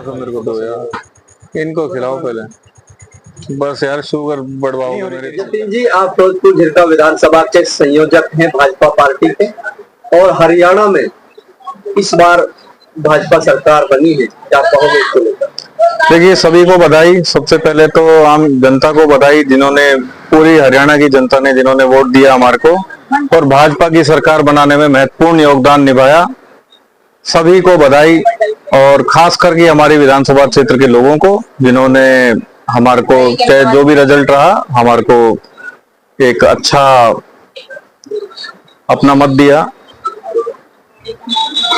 सा मेरे को दो यार, इनको खिलाओ पहले। बस यार शुगर बढ़वाओगे मेरे। जतिन जी, आप फिरोजपुर झिरका विधानसभा के संयोजक हैं भाजपा पार्टी के, और हरियाणा में इस बार भाजपा सरकार बनी है, क्या कहोगे इसको लेकर? देखिए, सभी को बधाई। सबसे पहले तो आम जनता को बधाई, जिन्होंने पूरी हरियाणा की जनता ने जिन्होंने वोट दिया हमारे को और भाजपा की सरकार बनाने में महत्वपूर्ण योगदान निभाया। सभी को बधाई, और खास करके हमारे विधानसभा क्षेत्र के लोगों को, जिन्होंने हमारे को चाहे जो भी रिजल्ट रहा हमारे को एक अच्छा अपना मत दिया।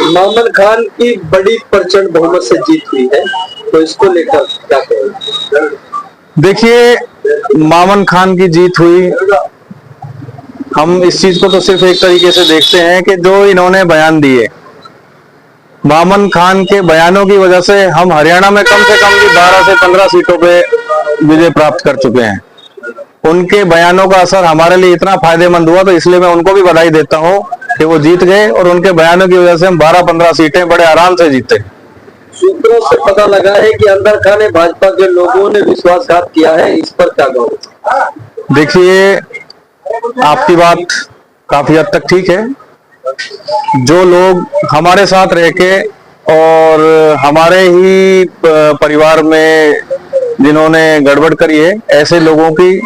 मामन खान की बड़ी प्रचंड बहुमत से जीत हुई है, तो इसको लेकर क्या कहेंगे? देखिए, मामन खान की जीत हुई, हम इस चीज को तो सिर्फ एक तरीके से देखते हैं कि जो इन्होंने बयान दिए, मामन खान के बयानों की वजह से हम हरियाणा में कम से कम 12 से 15 सीटों पे विजय प्राप्त कर चुके हैं। उनके बयानों का असर हमारे लिए इतना फायदेमंद हुआ, तो इसलिए मैं उनको भी बधाई देता हूं कि वो जीत गए, और उनके बयानों की वजह से हम 12-15 सीटें बड़े आराम से जीते। सूत्रों से पता लगा है कि अंदर खाने भाजपा के लोगों ने विश्वासघात किया है, इस पर क्या कहोगे? देखिए, आपकी बात काफी हद तक ठीक है। जो लोग हमारे साथ रह के और हमारे ही परिवार में जिन्होंने गड़बड़ करी है, ऐसे लोगों की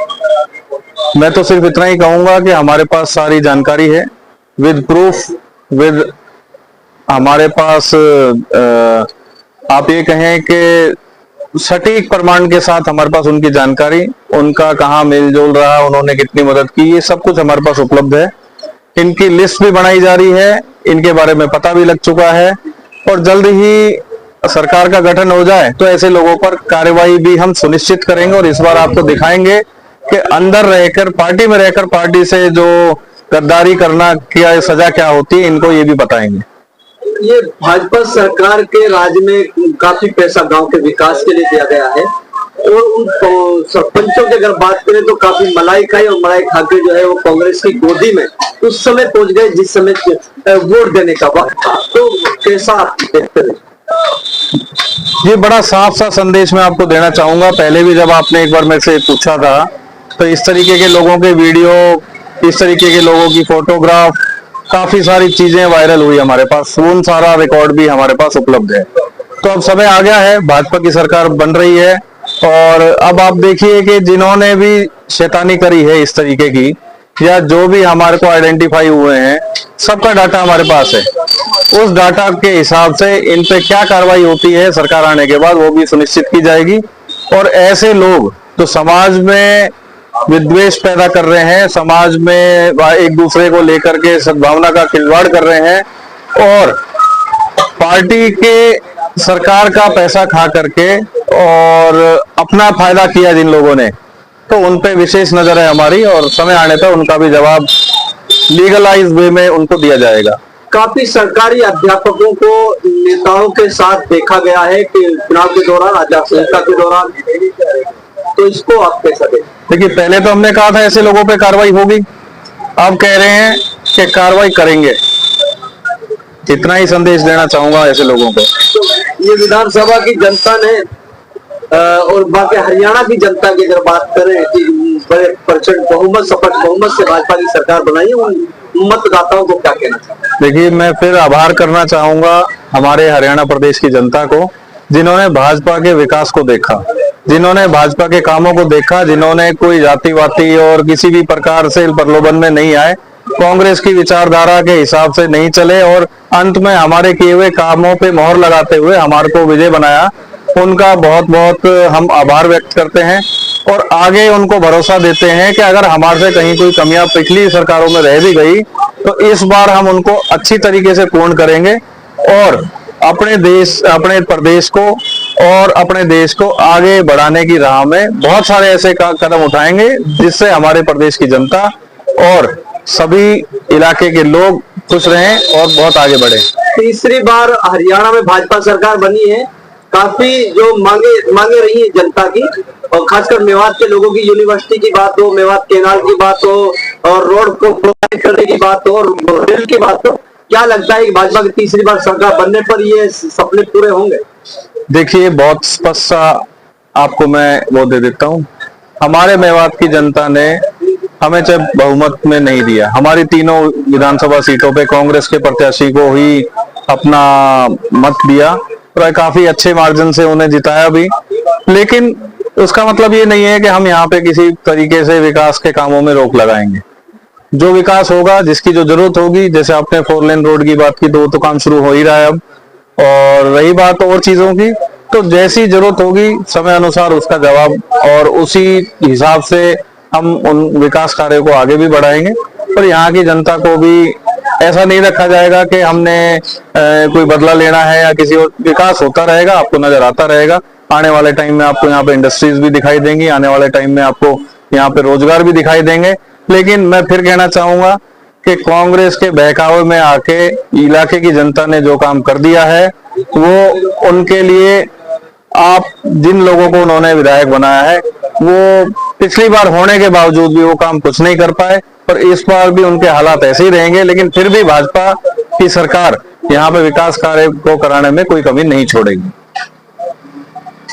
मैं तो सिर्फ इतना ही कहूंगा कि हमारे पास सारी जानकारी है, विद प्रूफ, विद हमारे पास आप ये कहें कि सटीक प्रमाण के साथ हमारे पास उनकी जानकारी, उनका कहाँ मेल जोल रहा, उन्होंने कितनी मदद की, ये सब कुछ हमारे पास उपलब्ध है। इनकी लिस्ट भी बनाई जा रही है, इनके बारे में पता भी लग चुका है, और जल्द ही सरकार का गठन हो जाए तो ऐसे लोगों पर कार्रवाई भी हम सुनिश्चित करेंगे, और इस बार आपको दिखाएंगे कि अंदर रहकर, पार्टी में रहकर पार्टी से जो गद्दारी करना क्या सजा क्या होती है, इनको ये भी बताएंगे। ये भाजपा सरकार के राज में काफी पैसा गांव के विकास के लिए दिया गया है, और उन सरपंचों की अगर बात करें तो काफी मलाई खाई, और मलाई खा के जो है वो कांग्रेस की गोदी में उस समय पहुंच गए जिस समय वोट देने का वक्त था। तो कैसा आप देखते हैं? ये बड़ा साफ सा संदेश मैं आपको देना चाहूंगा। पहले भी जब आपने एक बार मेरे से पूछा था, तो इस तरीके के लोगों के वीडियो, इस तरीके के लोगों की फोटोग्राफ, काफी सारी चीजें वायरल हुई हमारे पास, उन सारा रिकॉर्ड भी हमारे पास उपलब्ध है। तो अब समय आ गया है, भाजपा की सरकार बन रही है, और अब आप देखिए कि जिन्होंने भी शैतानी करी है इस तरीके की, या जो भी हमारे को आइडेंटिफाई हुए हैं, सबका डाटा हमारे पास है। उस डाटा के हिसाब से इन पे क्या कार्रवाई होती है सरकार आने के बाद, वो भी सुनिश्चित की जाएगी। और ऐसे लोग जो समाज में विद्वेष पैदा कर रहे हैं, समाज में एक दूसरे को लेकर के सद्भावना का खिलवाड़ कर रहे हैं, और पार्टी के सरकार का पैसा खा करके और अपना फायदा किया जिन लोगों ने, तो उन पे विशेष नजर है हमारी, और समय आने पर उनका भी जवाब लीगलाइज वे में उनको दिया जाएगा। काफी सरकारी अध्यापकों को नेताओं के साथ देखा गया है कि चुनाव के दौरान, आचार संहिता के दौरान, तो इसको आप कैसा देखते? देखिए, पहले तो हमने कहा था ऐसे लोगों पे कार्रवाई होगी, अब कह रहे हैं कि कार्रवाई करेंगे। इतना ही संदेश देना चाहूंगा ऐसे लोगों को। ये विधानसभा की जनता ने और बाकी हरियाणा की जनता की अगर बात करें कि बड़े प्रचंड बहुमत, सपट बहुमत से भाजपा की सरकार बनाई है, उन मतदाताओं को क्या कहना चाहते हैं? देखिए, मैं फिर आभार करना चाहूंगा हमारे हरियाणा प्रदेश की जनता को, जिन्होंने भाजपा के विकास को देखा, जिन्होंने भाजपा के कामों को देखा, जिन्होंने कोई जातिवादी और किसी भी प्रकार से प्रलोभन में नहीं आए, कांग्रेस की विचारधारा के हिसाब से नहीं चले, और अंत में हमारे किए हुए कामों पे मोहर लगाते हुए हमारे को विजय बनाया। उनका बहुत बहुत हम आभार व्यक्त करते हैं, और आगे उनको भरोसा देते हैं कि अगर हमारे से कहीं कोई कमियां पिछली सरकारों में रह भी गई, तो इस बार हम उनको अच्छी तरीके से पूर्ण करेंगे, और अपने देश, अपने प्रदेश को और अपने देश को आगे बढ़ाने की राह में बहुत सारे ऐसे कदम उठाएंगे जिससे हमारे प्रदेश की जनता और सभी इलाके के लोग खुश रहें और बहुत आगे बढ़े। तीसरी बार हरियाणा में भाजपा सरकार बनी है, काफी जो मांगे रही है जनता की, और खासकर मेवात के लोगों की, यूनिवर्सिटी की बात हो, मेवात केनाल की बात हो, और रोड को प्रोवाइड करने की बात हो, और रेल की बात हो, क्या लगता है कि भाजपा की तीसरी बार सरकार बनने पर ये सपने पूरे होंगे? देखिए, बहुत स्पष्ट सा आपको मैं वो दे देता हूँ। हमारे मेवात की जनता ने हमें जब बहुमत में नहीं दिया, हमारी तीनों विधानसभा सीटों पे कांग्रेस के प्रत्याशी को ही अपना मत दिया और काफी अच्छे मार्जिन से उन्हें जिताया भी। लेकिन उसका मतलब ये नहीं है कि हम यहाँ पे किसी तरीके से विकास के कामों में रोक लगाएंगे। जो विकास होगा, जिसकी जो जरूरत होगी, जैसे आपने 4 लेन रोड की बात की, तो वो तो काम शुरू हो ही रहा है अब। और रही बात और चीजों की, तो जैसी जरूरत होगी समय अनुसार उसका जवाब, और उसी हिसाब से हम उन विकास कार्यों को आगे भी बढ़ाएंगे। पर यहाँ की जनता को भी ऐसा नहीं रखा जाएगा कि हमने कोई बदला लेना है या किसी और। विकास होता रहेगा, आपको नजर आता रहेगा। आने वाले टाइम में आपको यहाँ पे इंडस्ट्रीज भी दिखाई देंगी, आने वाले टाइम में आपको यहाँ पे रोजगार भी दिखाई देंगे। लेकिन मैं फिर कहना चाहूंगा कि कांग्रेस के बहकावे में आके इलाके की जनता ने जो काम कर दिया है, वो उनके लिए, आप जिन लोगों को उन्होंने विधायक बनाया है, वो पिछली बार होने के बावजूद भी वो काम कुछ नहीं कर पाए, और इस बार भी उनके हालात ऐसे ही रहेंगे। लेकिन फिर भी भाजपा की सरकार यहाँ पे विकास कार्य को कराने में कोई कमी नहीं छोड़ेगी।